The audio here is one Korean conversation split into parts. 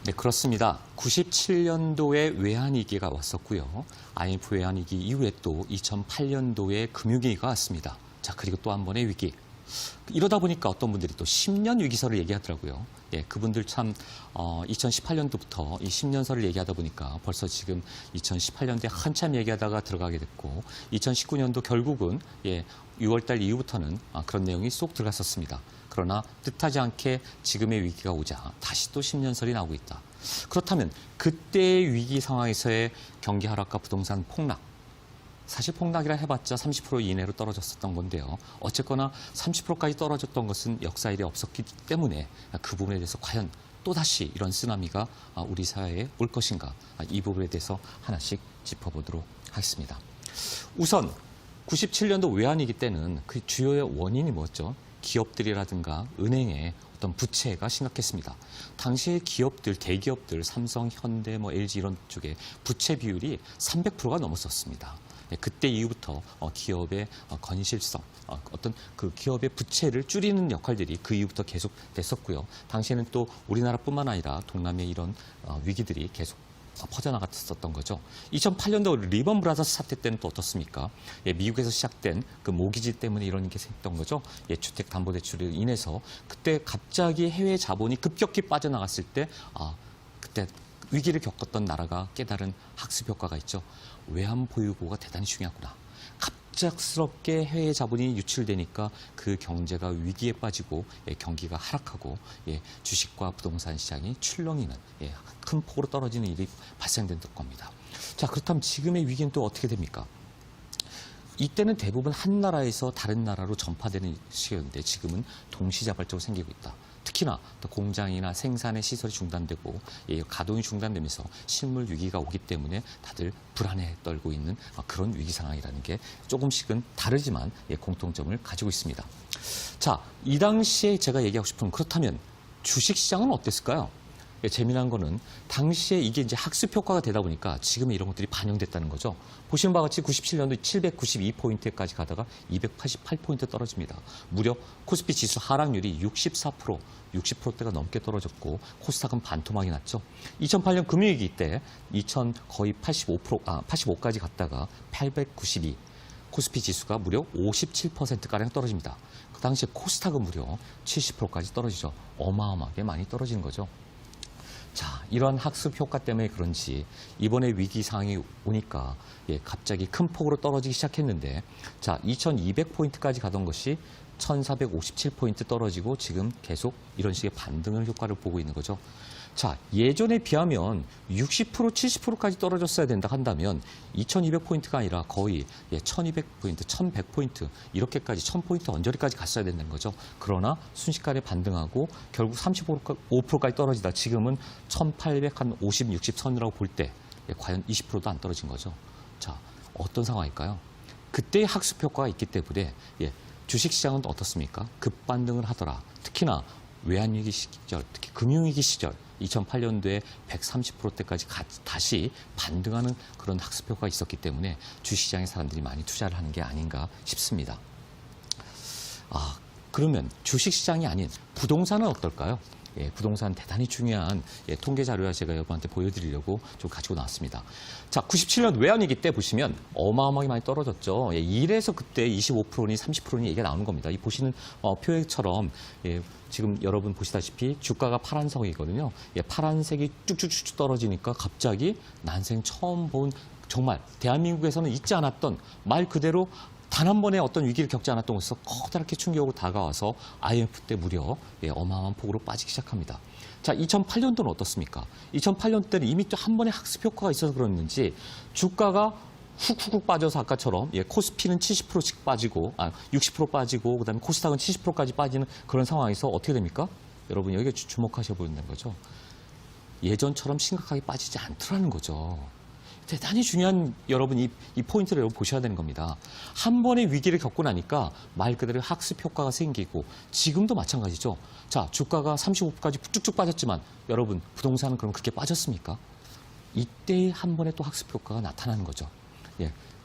네, 그렇습니다. 97년도에 외환위기가 왔었고요. IMF 외환위기 이후에 또 2008년도에 금융위기가 왔습니다. 자, 그리고 또 한 번의 위기. 이러다 보니까 어떤 분들이 또 10년 위기설을 얘기하더라고요. 예, 그분들 참 2018년도부터 이 10년설을 얘기하다 보니까 벌써 지금 2018년도에 한참 얘기하다가 들어가게 됐고 2019년도 결국은 6월달 이후부터는 그런 내용이 쏙 들어갔었습니다. 그러나 뜻하지 않게 지금의 위기가 오자 다시 또 10년설이 나오고 있다. 그렇다면 그때의 위기 상황에서의 경기 하락과 부동산 폭락, 사실 폭락이라 해봤자 30% 이내로 떨어졌었던 건데요. 어쨌거나 30%까지 떨어졌던 것은 역사 일에 없었기 때문에 그 부분에 대해서 과연 또다시 이런 쓰나미가 우리 사회에 올 것인가, 이 부분에 대해서 하나씩 짚어보도록 하겠습니다. 우선 97년도 외환위기 때는 그 주요의 원인이 뭐였죠? 기업들이라든가 은행의 어떤 부채가 심각했습니다. 당시에 기업들, 대기업들, 삼성, 현대, LG 이런 쪽에 부채 비율이 300%가 넘었었습니다. 그때 이후부터 기업의 건실성, 어떤 그 기업의 부채를 줄이는 역할들이 그 이후부터 계속 됐었고요. 당시에는 또 우리나라뿐만 아니라 동남아의 이런 위기들이 계속 퍼져나갔었던 거죠. 2008년도 리먼 브라더스 사태 때는 또 어떻습니까? 미국에서 시작된 그 모기지 때문에 이런 게 생겼던 거죠. 주택담보대출로 인해서 그때 갑자기 해외 자본이 급격히 빠져나갔을 때 그때 위기를 겪었던 나라가 깨달은 학습 효과가 있죠. 외환 보유고가 대단히 중요하구나. 갑작스럽게 해외 자본이 유출되니까 그 경제가 위기에 빠지고 경기가 하락하고 주식과 부동산 시장이 출렁이는 큰 폭으로 떨어지는 일이 발생된 겁니다. 자, 그렇다면 지금의 위기는 또 어떻게 됩니까? 이때는 대부분 한 나라에서 다른 나라로 전파되는 시기였는데 지금은 동시다발적으로 생기고 있다. 특히나 또 공장이나 생산의 시설이 중단되고 가동이 중단되면서 실물 위기가 오기 때문에 다들 불안에 떨고 있는 그런 위기 상황이라는 게 조금씩은 다르지만 공통점을 가지고 있습니다. 자, 이 당시에 제가 얘기하고 싶은 그렇다면 주식시장은 어땠을까요? 재미난 거는 당시에 이게 이제 학습 효과가 되다 보니까 지금 이런 것들이 반영됐다는 거죠. 보시는 바와 같이 97년도 792포인트까지 가다가 288포인트 떨어집니다. 무려 코스피 지수 하락률이 64%, 60%대가 넘게 떨어졌고 코스닥은 반토막이 났죠. 2008년 금융위기 때 거의 85까지 갔다가 892. 코스피 지수가 무려 57%가량 떨어집니다. 그 당시에 코스닥은 무려 70%까지 떨어지죠. 어마어마하게 많이 떨어지는 거죠. 자, 이러한 학습 효과 때문에 그런지 이번에 위기 상황이 오니까 갑자기 큰 폭으로 떨어지기 시작했는데 자, 2200포인트까지 가던 것이 1457포인트 떨어지고 지금 계속 이런 식의 반등을 효과를 보고 있는 거죠. 자, 예전에 비하면 60%, 70%까지 떨어졌어야 된다 한다면 2200포인트가 아니라 거의 1200포인트, 1100포인트 이렇게까지 1000포인트 언저리까지 갔어야 된다는 거죠. 그러나 순식간에 반등하고 결국 35%까지 떨어지다 지금은 1850, 60 선이라고 볼 때 과연 20%도 안 떨어진 거죠. 자, 어떤 상황일까요? 그때의 학습 효과가 있기 때문에 주식시장은 어떻습니까? 급반등을 하더라. 특히나 외환위기 시절, 특히 금융위기 시절 2008년도에 130%대까지 다시 반등하는 그런 학습 효과가 있었기 때문에 주식시장에 사람들이 많이 투자를 하는 게 아닌가 싶습니다. 그러면 주식시장이 아닌 부동산은 어떨까요? 부동산 대단히 중요한 통계 자료를 제가 여러분한테 보여드리려고 좀 가지고 나왔습니다. 자, 97년 외환위기 때 보시면 어마어마하게 많이 떨어졌죠. 이래서 그때 25%니 30%니 얘기가 나오는 겁니다. 이 보시는 표에처럼 지금 여러분 보시다시피 주가가 파란색이거든요. 파란색이 쭉쭉쭉 떨어지니까 갑자기 난생 처음 본 정말 대한민국에서는 있지 않았던 말 그대로 단 한 번의 어떤 위기를 겪지 않았던 곳에서 커다랗게 충격으로 다가와서 IMF 때 무려 어마어마한 폭으로 빠지기 시작합니다. 자, 2008년도는 어떻습니까? 2008년 때는 이미 또 한 번의 학습 효과가 있어서 그랬는지 주가가 훅훅 빠져서 아까처럼 코스피는 70%씩 빠지고 60% 빠지고 그다음에 코스닥은 70%까지 빠지는 그런 상황에서 어떻게 됩니까? 여러분 여기에 주목하셔 보인다는 거죠. 예전처럼 심각하게 빠지지 않더라는 거죠. 대단히 중요한 여러분 이 포인트를 여러분 보셔야 되는 겁니다. 한 번의 위기를 겪고 나니까 말 그대로 학습 효과가 생기고 지금도 마찬가지죠. 자, 주가가 35%까지 쭉쭉 빠졌지만 여러분 부동산은 그럼 그렇게 빠졌습니까? 이때 한 번에 또 학습 효과가 나타나는 거죠.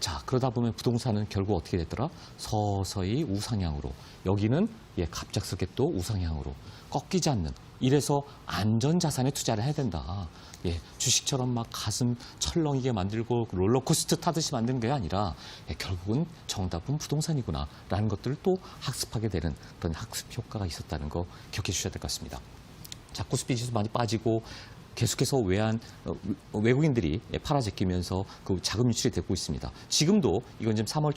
자, 그러다 보면 부동산은 결국 어떻게 됐더라? 서서히 우상향으로. 여기는 갑작스럽게 또 우상향으로. 꺾이지 않는. 이래서 안전자산에 투자를 해야 된다. 주식처럼 막 가슴 철렁이게 만들고 롤러코스터 타듯이 만드는 게 아니라 결국은 정답은 부동산이구나라는 것들을 또 학습하게 되는 그런 학습 효과가 있었다는 거 기억해 주셔야 될 것 같습니다. 자, 코스피 지수 많이 빠지고 계속해서 외국인들이 팔아제끼면서 그 자금 유출이 되고 있습니다. 지금도 이건 지금 3월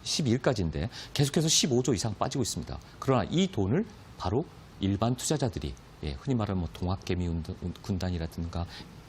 12일까지인데 계속해서 15조 이상 빠지고 있습니다. 그러나 이 돈을 바로 일반 투자자들이 흔히 말하는 동학개미 군단이라든가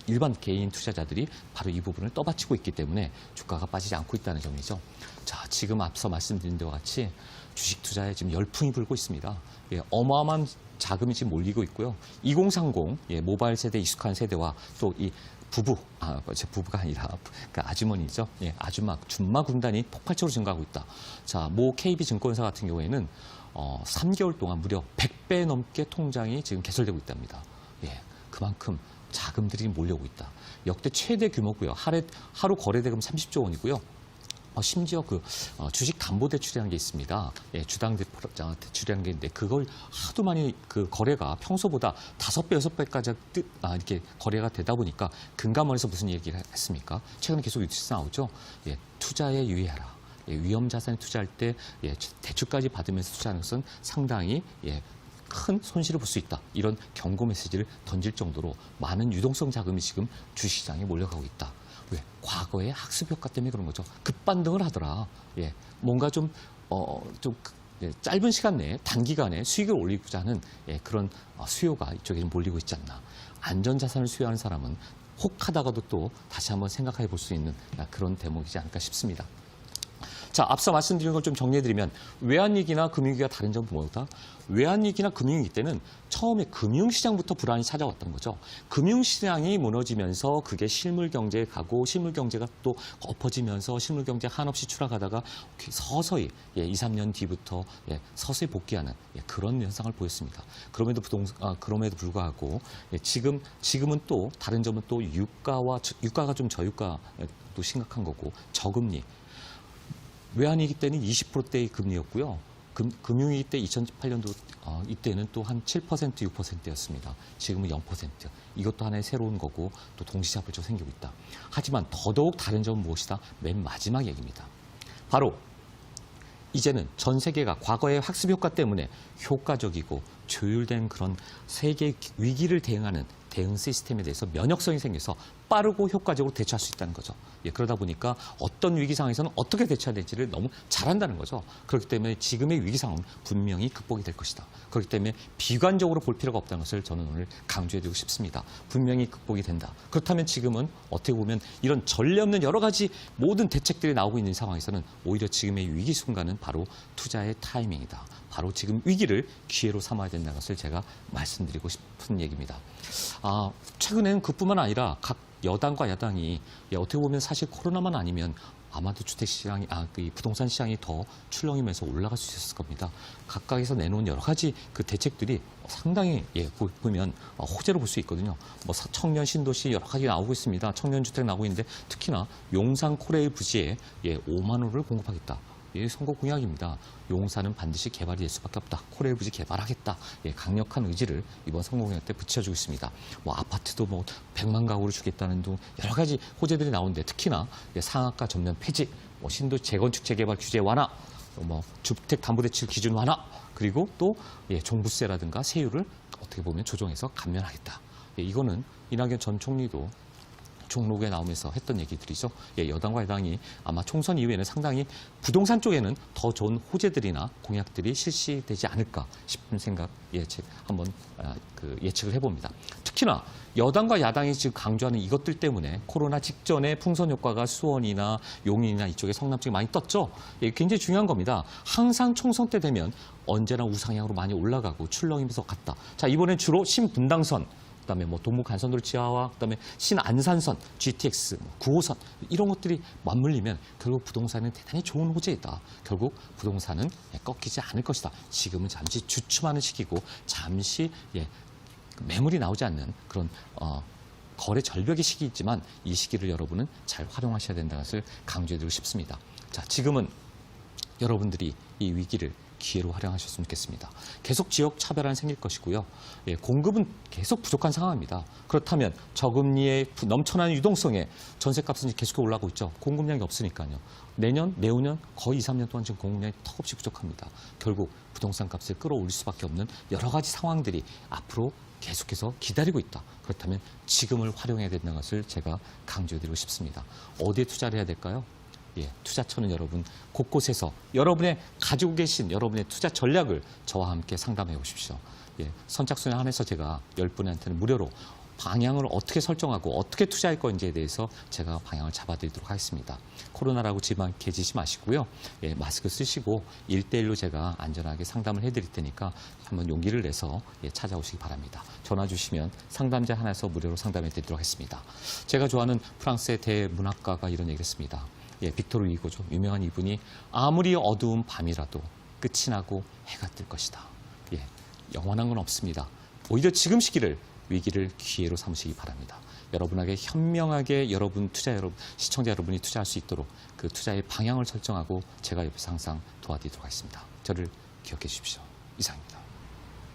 일반 개인 투자자들이 바로 이 부분을 떠받치고 있기 때문에 주가가 빠지지 않고 있다는 점이죠. 자, 지금 앞서 말씀드린 데와 같이 주식 투자에 지금 열풍이 불고 있습니다. 어마어마한 자금이 지금 몰리고 있고요. 2030 모바일 세대 익숙한 세대와 또 이 부부가 아니라 그 아주머니죠. 아줌마, 준마 군단이 폭발적으로 증가하고 있다. 자, 모 KB증권사 같은 경우에는 3개월 동안 무려 100배 넘게 통장이 지금 개설되고 있답니다. 그만큼 자금들이 몰려오고 있다. 역대 최대 규모고요. 하루 거래대금 30조 원이고요. 심지어 주식 담보대출이라는 게 있습니다. 주당 대출이라는 게 있는데 그걸 하도 많이 그 거래가 평소보다 5배, 6배까지 이렇게 거래가 되다 보니까 금감원에서 무슨 얘기를 했습니까? 최근에 계속 뉴스 나오죠. 투자에 유의하라. 위험 자산에 투자할 때 대출까지 받으면서 투자하는 것은 상당히 큰 손실을 볼 수 있다. 이런 경고 메시지를 던질 정도로 많은 유동성 자금이 지금 주시장에 몰려가고 있다. 왜? 과거의 학습 효과 때문에 그런 거죠. 급반등을 하더라. 뭔가 좀 짧은 시간 내에 단기간에 수익을 올리고자 하는 그런 수요가 이쪽에 몰리고 있지 않나. 안전자산을 수요하는 사람은 혹하다가도 또 다시 한번 생각해 볼 수 있는 그런 대목이지 않을까 싶습니다. 자, 앞서 말씀드린 걸 좀 정리해드리면 외환위기나 금융위기가 다른 점은 뭐다? 외환위기나 금융위기 때는 처음에 금융시장부터 불안이 찾아왔던 거죠. 금융시장이 무너지면서 그게 실물경제에 가고 실물경제가 또 엎어지면서 실물경제 한없이 추락하다가 서서히 2, 3년 뒤부터 서서히 복귀하는 그런 현상을 보였습니다. 그럼에도 불구하고 지금은 또 다른 점은 또 유가가 좀 저유가도 심각한 거고 저금리. 외환위기 때는 20%대의 금리였고요. 금융위기 때 2018년도 이때는 또 한 7%, 6%였습니다. 지금은 0%. 이것도 하나의 새로운 거고 또 동시잡을적 생기고 있다. 하지만 더더욱 다른 점은 무엇이다? 맨 마지막 얘기입니다. 바로 이제는 전 세계가 과거의 학습 효과 때문에 효과적이고 조율된 그런 세계 위기를 대응하는 대응 시스템에 대해서 면역성이 생겨서 빠르고 효과적으로 대처할 수 있다는 거죠. 그러다 보니까 어떤 위기 상황에서는 어떻게 대처해야 될지를 너무 잘한다는 거죠. 그렇기 때문에 지금의 위기 상황은 분명히 극복이 될 것이다. 그렇기 때문에 비관적으로 볼 필요가 없다는 것을 저는 오늘 강조해드리고 싶습니다. 분명히 극복이 된다. 그렇다면 지금은 어떻게 보면 이런 전례 없는 여러 가지 모든 대책들이 나오고 있는 상황에서는 오히려 지금의 위기 순간은 바로 투자의 타이밍이다. 바로 지금 위기를 기회로 삼아야 된다는 것을 제가 말씀드리고 싶은 얘기입니다. 최근에는 그뿐만 아니라 각 여당과 야당이 어떻게 보면 사실 코로나만 아니면 아마도 주택시장이, 이 부동산 시장이 더 출렁이면서 올라갈 수 있었을 겁니다. 각각에서 내놓은 여러 가지 그 대책들이 상당히 보면 호재로 볼 수 있거든요. 청년 신도시 여러 가지 나오고 있습니다. 청년주택 나오고 있는데 특히나 용산 코레일 부지에 5만 호를 공급하겠다. 선거 공약입니다. 용산은 반드시 개발이 될 수밖에 없다. 코레일 부지 개발하겠다. 강력한 의지를 이번 선거 공약 때 붙여주고 있습니다. 아파트도 100만 가구를 주겠다는 등 여러 가지 호재들이 나오는데 특히나 상한가 전면 폐지, 신도시 재건축 재개발 규제 완화, 주택담보대출 기준 완화, 그리고 또 종부세라든가 세율을 어떻게 보면 조정해서 감면하겠다. 이거는 이낙연 전 총리도 종로에 나오면서 했던 얘기들이죠. 여당과 야당이 아마 총선 이후에는 상당히 부동산 쪽에는 더 좋은 호재들이나 공약들이 실시되지 않을까 싶은 생각 한번 예측을 해봅니다. 특히나 여당과 야당이 지금 강조하는 이것들 때문에 코로나 직전에 풍선 효과가 수원이나 용인이나 이쪽에 성남 쪽에 많이 떴죠. 굉장히 중요한 겁니다. 항상 총선 때 되면 언제나 우상향으로 많이 올라가고 출렁이면서 갔다. 자, 이번엔 주로 신분당선, 그다음에 동부 간선도로 지하화, 그다음에 신안산선, GTX, 9호선 이런 것들이 맞물리면 결국 부동산은 대단히 좋은 호재이다. 결국 부동산은 꺾이지 않을 것이다. 지금은 잠시 주춤하는 시기고 잠시 매물이 나오지 않는 그런 거래 절벽의 시기이지만 이 시기를 여러분은 잘 활용하셔야 된다는 것을 강조해드리고 싶습니다. 자, 지금은 여러분들이 이 위기를 기회로 활용하셨으면 좋겠습니다. 계속 지역 차별화는 생길 것이고요. 예, 공급은 계속 부족한 상황입니다. 그렇다면 저금리의 넘쳐나는 유동성에 전세값은 계속 올라가고 있죠. 공급량이 없으니까요. 내년, 내후년 거의 2, 3년 동안 지금 공급량이 턱없이 부족합니다. 결국 부동산 값을 끌어올릴 수밖에 없는 여러 가지 상황들이 앞으로 계속해서 기다리고 있다. 그렇다면 지금을 활용해야 된다는 것을 제가 강조해드리고 싶습니다. 어디에 투자를 해야 될까요? 예, 투자처는 여러분 곳곳에서 여러분의 가지고 계신 여러분의 투자 전략을 저와 함께 상담해 보십시오. 예, 선착순에 한해서 제가 10분한테는 무료로 방향을 어떻게 설정하고 어떻게 투자할 건지에 대해서 제가 방향을 잡아드리도록 하겠습니다. 코로나라고 지막해지지 마시고요. 예, 마스크 쓰시고 1대1로 제가 안전하게 상담을 해드릴 테니까 한번 용기를 내서 예, 찾아오시기 바랍니다. 전화 주시면 상담자 하나에서 무료로 상담해드리도록 하겠습니다. 제가 좋아하는 프랑스의 대문학가가 이런 얘기를 했습니다. 예, 빅토르 위고죠. 유명한 이분이 아무리 어두운 밤이라도 끝이 나고 해가 뜰 것이다. 예, 영원한 건 없습니다. 오히려 지금 시기를 위기를 기회로 삼으시기 바랍니다. 여러분에게 현명하게 시청자 여러분이 투자할 수 있도록 그 투자의 방향을 설정하고 제가 옆에서 항상 도와드리도록 하겠습니다. 저를 기억해 주십시오. 이상입니다.